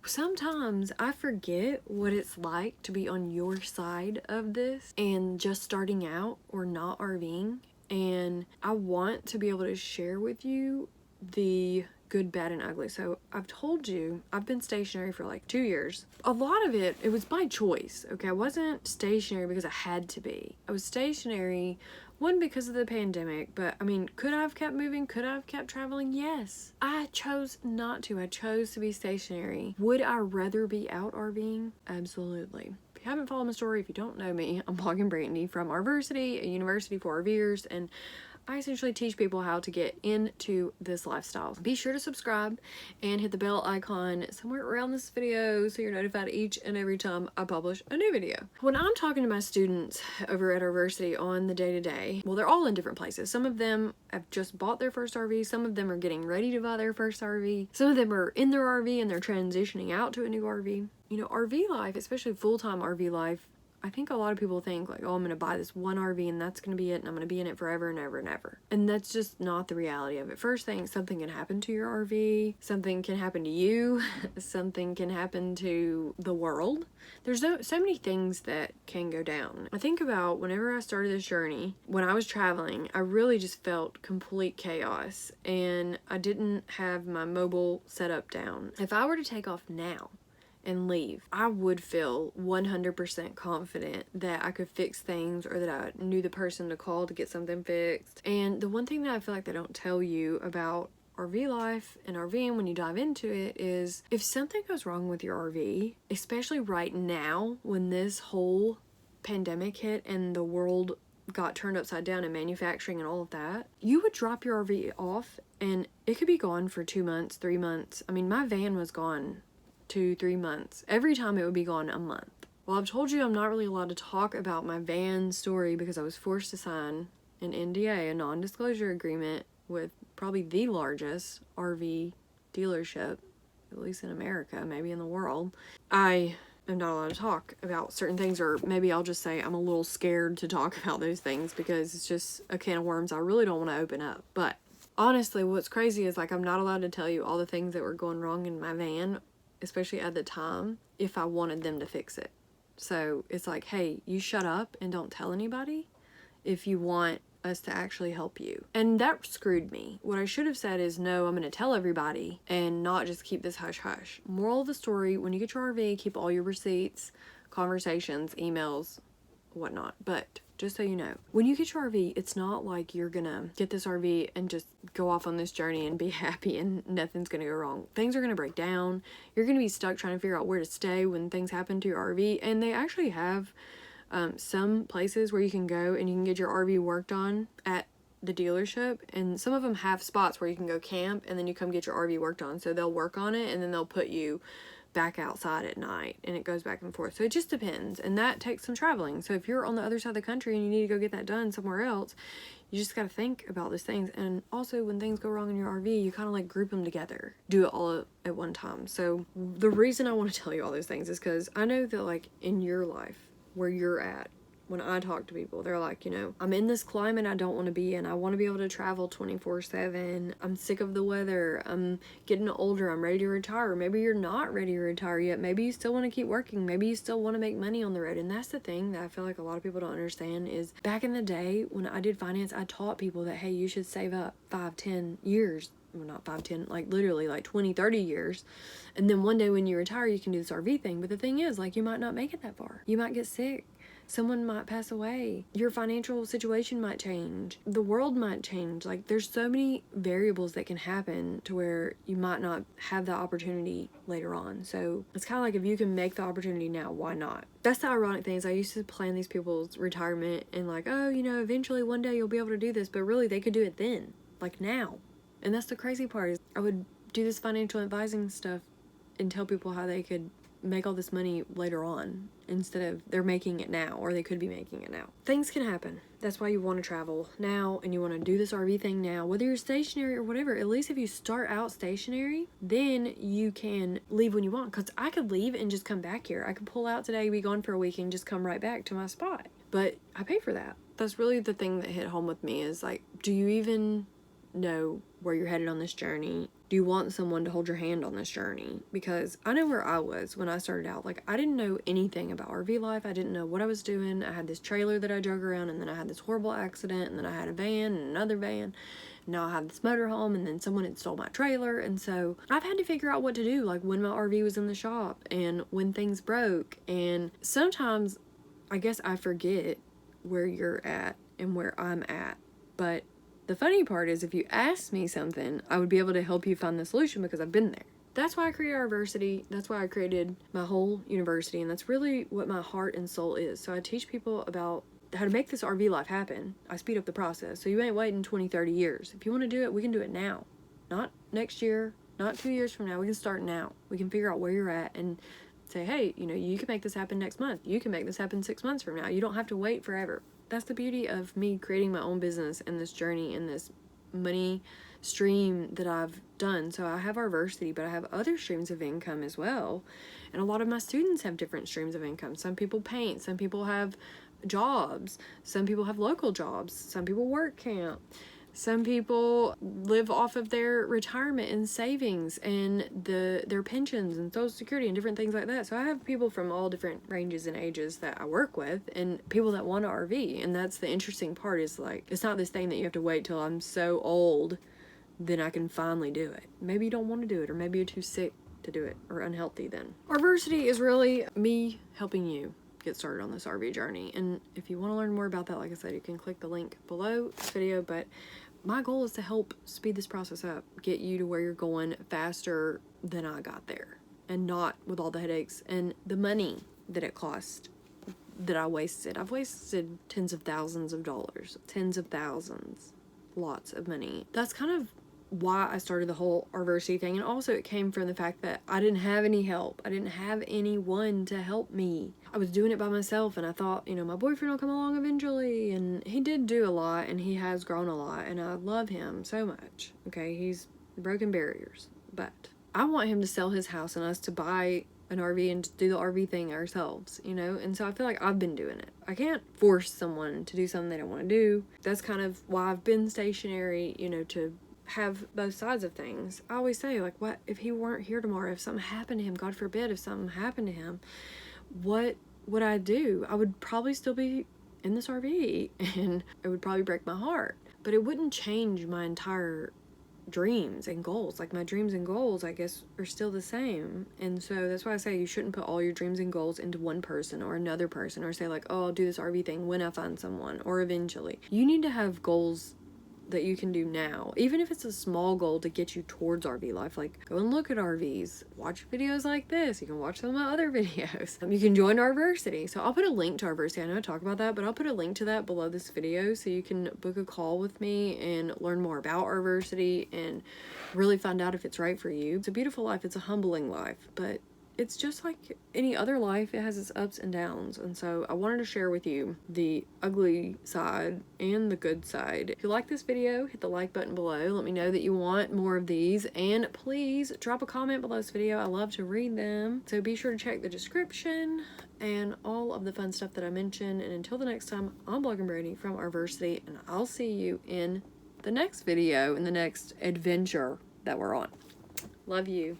Sometimes I forget what it's like to be on your side of this and just starting out or not RVing. And I want to be able to share with you the good, bad, and ugly. So I've told you I've been stationary for like 2 years. A lot of it was my choice. Okay, I wasn't stationary because I had to be. I was stationary, one, because of the pandemic, but I mean, could I have kept moving? Could I have kept traveling? Yes. I chose not to. I chose to be stationary. Would I rather be out RVing? Absolutely. If you haven't followed my story, if you don't know me, I'm blogging Brandy from RVersity, a university for RVers, and I essentially teach people how to get into this lifestyle. Be sure to subscribe and hit the bell icon somewhere around this video so you're notified each and every time I publish a new video. When I'm talking to my students over at RVersity on the day-to-day, well, they're all in different places. Some of them have just bought their first RV. Some of them are getting ready to buy their first RV. Some of them are in their RV and they're transitioning out to a new RV. You know, RV life, especially full-time RV life, I think a lot of people think like, oh, I'm going to buy this one RV and that's going to be it and I'm going to be in it forever and ever and ever. And that's just not the reality of it. First thing, something can happen to your RV. Something can happen to you. Something can happen to the world. There's so many things that can go down. I think about whenever I started this journey, when I was traveling, I really just felt complete chaos and I didn't have my mobile setup down. If I were to take off now and leave, I would feel 100% confident that I could fix things or that I knew the person to call to get something fixed. And the one thing that I feel like they don't tell you about RV life and RVing when you dive into it is if something goes wrong with your RV, especially right now when this whole pandemic hit and the world got turned upside down in manufacturing and all of that, you would drop your RV off and it could be gone for 2 months, 3 months. I mean, my van was gone 2-3 months. Every time it would be gone a month. Well, I've told you I'm not really allowed to talk about my van story because I was forced to sign an NDA, a non-disclosure agreement, with probably the largest RV dealership, at least in America, maybe in the world. I am not allowed to talk about certain things, or maybe I'll just say I'm a little scared to talk about those things because it's just a can of worms I really don't want to open up. But honestly, what's crazy is like I'm not allowed to tell you all the things that were going wrong in my van, especially at the time, if I wanted them to fix it. So it's like, hey, you shut up and don't tell anybody if you want us to actually help you. And that screwed me. What I should have said is, no, I'm going to tell everybody and not just keep this hush hush. Moral of the story, when you get your RV, keep all your receipts, conversations, emails, whatnot. But just so you know, when you get your RV, it's not like you're gonna get this RV and just go off on this journey and be happy and nothing's gonna go wrong. Things are gonna break down. You're gonna be stuck trying to figure out where to stay when things happen to your RV. And they actually have some places where you can go and you can get your RV worked on at the dealership, and some of them have spots where you can go camp and then you come get your RV worked on. So they'll work on it and then they'll put you back outside at night, and it goes back and forth. So it just depends, and that takes some traveling. So if you're on the other side of the country and you need to go get that done somewhere else, you just got to think about those things. And also, when things go wrong in your RV, you kind of like group them together, do it all at one time. So the reason I want to tell you all those things is because I know that like in your life where you're at, when I talk to people, they're like, you know, I'm in this climate I don't want to be in. I want to be able to travel 24/7. I'm sick of the weather. I'm getting older. I'm ready to retire. Maybe you're not ready to retire yet. Maybe you still want to keep working. Maybe you still want to make money on the road. And that's the thing that I feel like a lot of people don't understand is back in the day when I did finance, I taught people that, hey, you should save up 5-10 years. Well, not 5-10, like literally like 20-30 years. And then one day when you retire, you can do this RV thing. But the thing is, like, you might not make it that far. You might get sick. Someone might pass away. Your financial situation might change. The world might change. Like, there's so many variables that can happen to where you might not have the opportunity later on. So it's kind of like if you can make the opportunity now, why not? That's the ironic thing is I used to plan these people's retirement and like, oh, you know, eventually one day you'll be able to do this. But really, they could do it then, like now. And that's the crazy part is I would do this financial advising stuff and tell people how they could make all this money later on instead of they're making it now, or they could be making it now. Things can happen. That's why you want to travel now and you want to do this RV thing now, whether you're stationary or whatever. At least if you start out stationary, then you can leave when you want. Because I could leave and just come back here. I could pull out today, be gone for a week, and just come right back to my spot. But I pay for that. That's really the thing that hit home with me is like, do you even know where you're headed on this journey? Do you want someone to hold your hand on this journey? Because I know where I was when I started out. Like, I didn't know anything about RV life. I didn't know what I was doing. I had this trailer that I drug around, and then I had this horrible accident, and then I had a van and another van. Now I have this motorhome, and then someone had stole my trailer. And so I've had to figure out what to do, like when my RV was in the shop and when things broke. And sometimes I guess I forget where you're at and where I'm at. But the funny part is, if you asked me something, I would be able to help you find the solution because I've been there. That's why I created RVersity. That's why I created my whole university. And that's really what my heart and soul is. So I teach people about how to make this RV life happen. I speed up the process. So you ain't waiting 20, 30 years. If you want to do it, we can do it now. Not next year, not 2 years from now. We can start now. We can figure out where you're at and say, hey, you know, you can make this happen next month. You can make this happen 6 months from now. You don't have to wait forever. That's the beauty of me creating my own business and this journey and this money stream that I've done. So I have RVersity, but I have other streams of income as well. And a lot of my students have different streams of income. Some people paint, some people have jobs, some people have local jobs, some people work camp. Some people live off of their retirement and savings and their pensions and Social Security and different things like that. So I have people from all different ranges and ages that I work with, and people that want to RV. And that's the interesting part, is like, it's not this thing that you have to wait till I'm so old then I can finally do it. Maybe you don't want to do it, or maybe you're too sick to do it, or unhealthy then. RVersity is really me helping you get started on this RV journey. And if you want to learn more about that, like I said, you can click the link below this video. But my goal is to help speed this process up, get you to where you're going faster than I got there, and not with all the headaches and the money that it cost that I wasted. I've wasted tens of thousands of dollars, tens of thousands, lots of money. That's kind of why I started the whole RVersity thing. And also it came from the fact that I didn't have any help. I didn't have anyone to help me. I was doing it by myself, and I thought, you know, my boyfriend will come along eventually. And he did do a lot, and he has grown a lot, and I love him so much. Okay, he's broken barriers, but I want him to sell his house and us to buy an RV and do the RV thing ourselves, you know? And so I feel like I've been doing it. I can't force someone to do something they don't want to do. That's kind of why I've been stationary, you know, to have both sides of things. I always say, like, what if he weren't here tomorrow? If something happened to him, God forbid, if something happened to him, what would I do? I would probably still be in this RV, and it would probably break my heart, but it wouldn't change my entire dreams and goals. Like, my dreams and goals, I guess, are still the same. And so that's why I say you shouldn't put all your dreams and goals into one person or another person, or say like, oh, I'll do this RV thing when I find someone, or eventually. You need to have goals that you can do now, even if it's a small goal to get you towards RV life. Like, go and look at RVs, watch videos like this. You can watch some of my other videos. You can join RVersity. So I'll put a link to RVersity. I know I talk about that, but I'll put a link to that below this video, so you can book a call with me and learn more about RVersity and really find out if it's right for you. It's a beautiful life. It's a humbling life, but it's just like any other life. It has its ups and downs. And so I wanted to share with you the ugly side and the good side. If you like this video, hit the like button below. Let me know that you want more of these. And please drop a comment below this video. I love to read them. So be sure to check the description and all of the fun stuff that I mentioned. And until the next time, I'm Blogger Brady from RVersity, and I'll see you in the next video, in the next adventure that we're on. Love you.